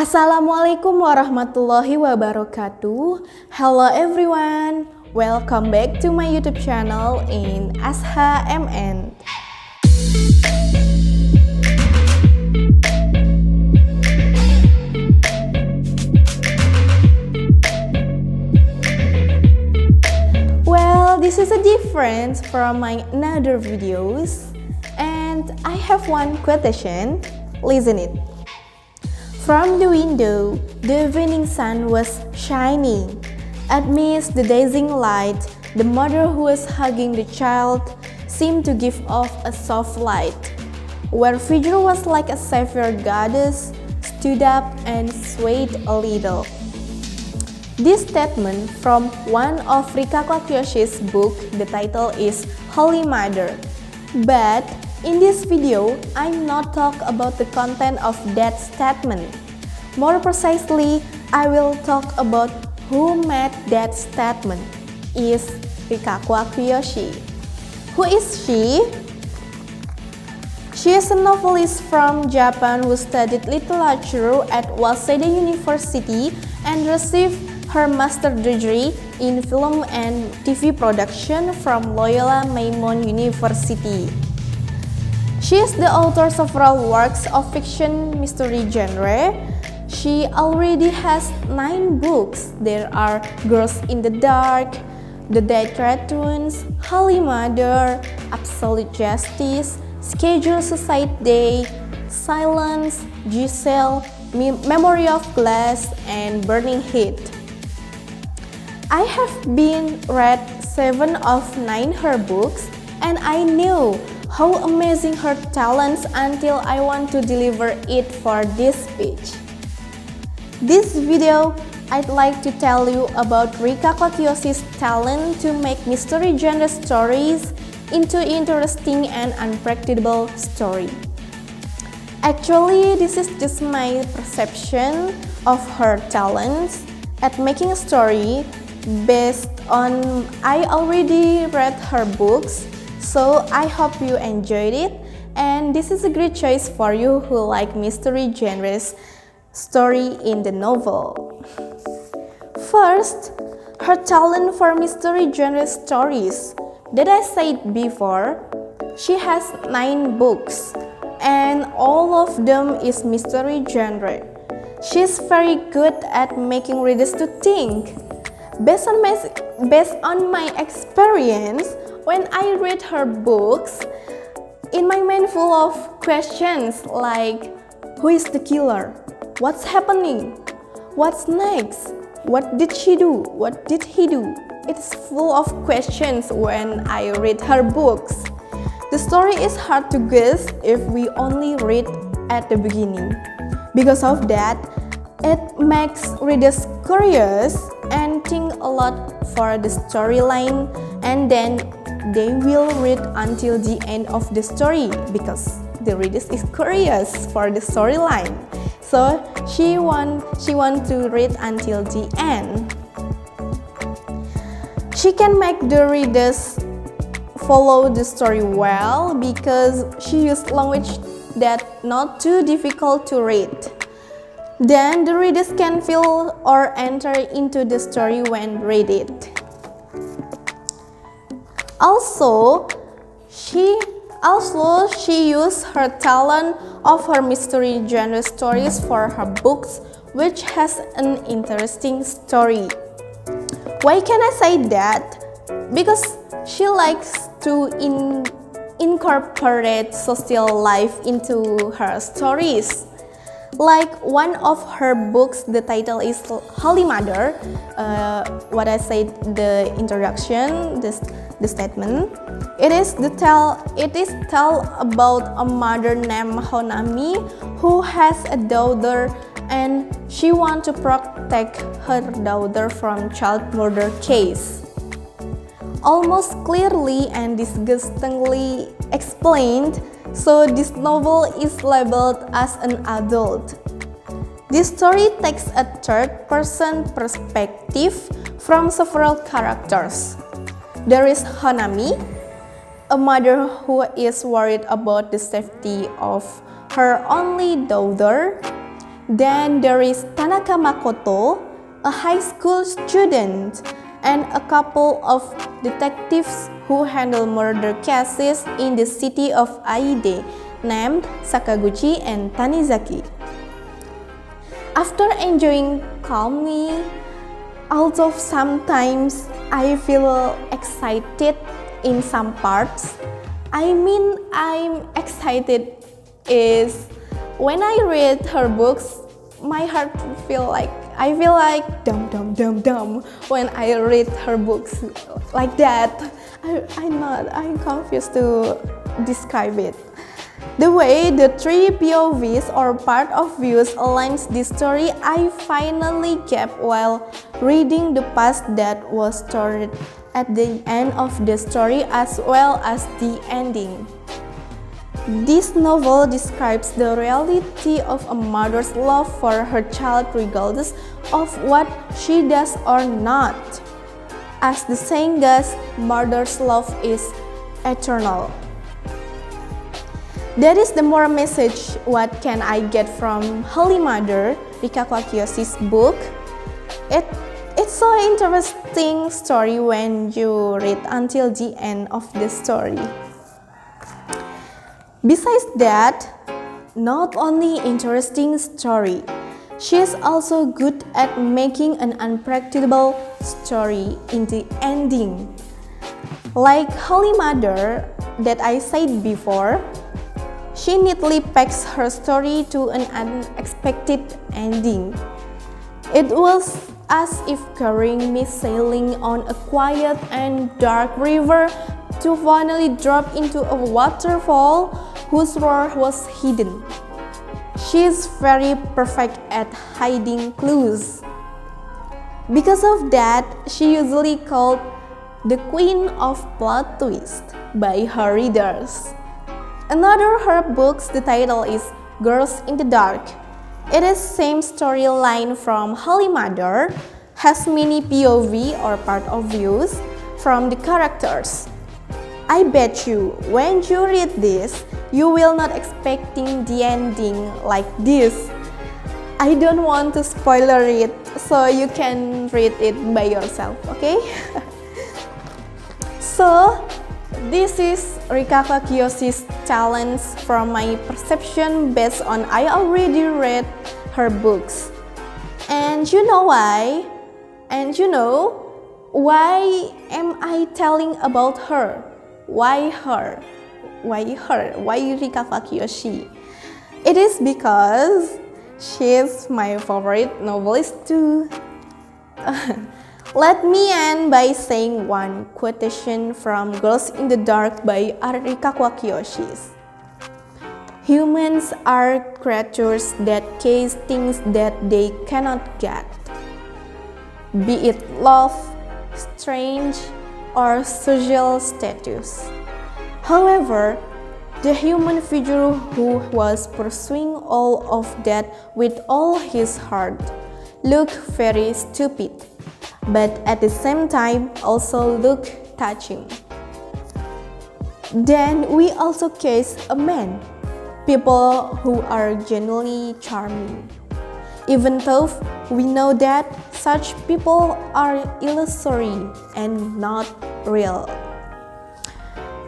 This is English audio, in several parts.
Assalamualaikum warahmatullahi wabarakatuh. Hello everyone, welcome back to my YouTube channel in Asha MN. Well, this is a difference from my another videos, and I have one quotation. Listen it. From the window, the evening sun was shining. Amidst the dazzling light, the mother who was hugging the child seemed to give off a soft light. Her figure was like a sapphire goddess, stood up and swayed a little. This statement from one of Rikako Kyoshi's book, the title is Holy Mother. But in this video, I'm not talk about the content of that statement. More precisely, I will talk about who made that statement. Is Rikako Kyoshi. Who is she? She is a novelist from Japan who studied literature at Waseda University and received her master's degree in film and TV production from Loyola Marymount University. She is the author of several works of fiction mystery genre. She already has 9 books. There are Girls in the Dark, The Dead Cartoons, Holy Mother, Absolute Justice, Schedule Suicide Day, Silence, Giselle, Memory of Glass, and Burning Heat. I have been read 7 of 9 her books, and I knew how amazing her talents until I want to deliver it for this speech. This video, I'd like to tell you about Rikako Kyoshi's talent to make mystery genre stories into interesting and unpredictable story. Actually, this is just my perception of her talents at making a story based on I already read her books. So I hope you enjoyed it, and this is a great choice for you who like mystery genres story in the novel. First, her talent for mystery genre stories. That I said before, she has 9 books, and all of them is mystery genre. She's very good at making readers to think. Based on my experience, when I read her books, in my mind full of questions like, who is the killer? What's happening? What's next? What did she do? What did he do? It's full of questions when I read her books. The story is hard to guess if we only read at the beginning. Because of that, it makes readers curious and think a lot for the storyline, and then they will read until the end of the story because the reader is curious for the storyline. So she want to read until the end. She can make the readers follow the story well because she used language that not too difficult to read. Then the readers can feel or enter into the story when read it. Also, she used her talent of her mystery genre stories for her books, which has an interesting story. Why can I say that? Because she likes to incorporate social life into her stories. Like one of her books, the title is Holy Mother. What I said, the introduction, the statement. It is tell about a mother named Honami who has a daughter, and she wants to protect her daughter from child murder case. Almost clearly and disgustingly explained, so this novel is labeled as an adult. This story takes a third-person perspective from several characters. There is Honami, a mother who is worried about the safety of her only daughter. Then there is Tanaka Makoto, a high school student, and a couple of detectives who handle murder cases in the city of Aide, named Sakaguchi and Tanizaki. After enjoying calmly, although sometimes I feel excited in some parts, I'm excited is when I read her books, my heart I feel like dum when I read her books like that. I'm confused to describe it. The way the three POVs or part of views aligns this story, I finally get while reading the past that was stored at the end of the story as well as the ending. This novel describes the reality of a mother's love for her child regardless of what she does or not. As the saying goes, mother's love is eternal. That is the moral message. What can I get from Holy Mother, Rikako Akiyoshi's book? It's so interesting story when you read until the end of the story. Besides that, not only interesting story, she is also good at making an unpredictable story in the ending. Like Holy Mother that I said before, she neatly packs her story to an unexpected ending. It was as if carrying me sailing on a quiet and dark river to finally drop into a waterfall whose roar was hidden. She is very perfect at hiding clues. Because of that, she usually called the Queen of Plot Twist by her readers. Another her books, the title is Girls in the Dark. It is same storyline from Holy Mother, has many POV or part of views from the characters. I bet you, when you read this, you will not expecting the ending like this. I don't want to spoiler it, so you can read it by yourself, okay? So, this is Rikako Akiyoshi's challenge from my perception based on I already read her books. And you know why? And you know why am I telling about her? Why her? Why her? Why Rikako Akiyoshi? It is because she is my favorite novelist too. Let me end by saying one quotation from Girls in the Dark by Rikako Akiyoshi. Humans are creatures that chase things that they cannot get, be it love, strength, or social status. However, the human figure who was pursuing all of that with all his heart looked very stupid, but at the same time also looked touching. Then we also case a man, people who are genuinely charming, even though we know that such people are illusory and not real.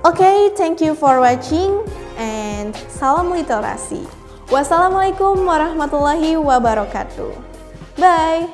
Okay, thank you for watching and salam literasi. Wassalamualaikum warahmatullahi wabarakatuh. Bye.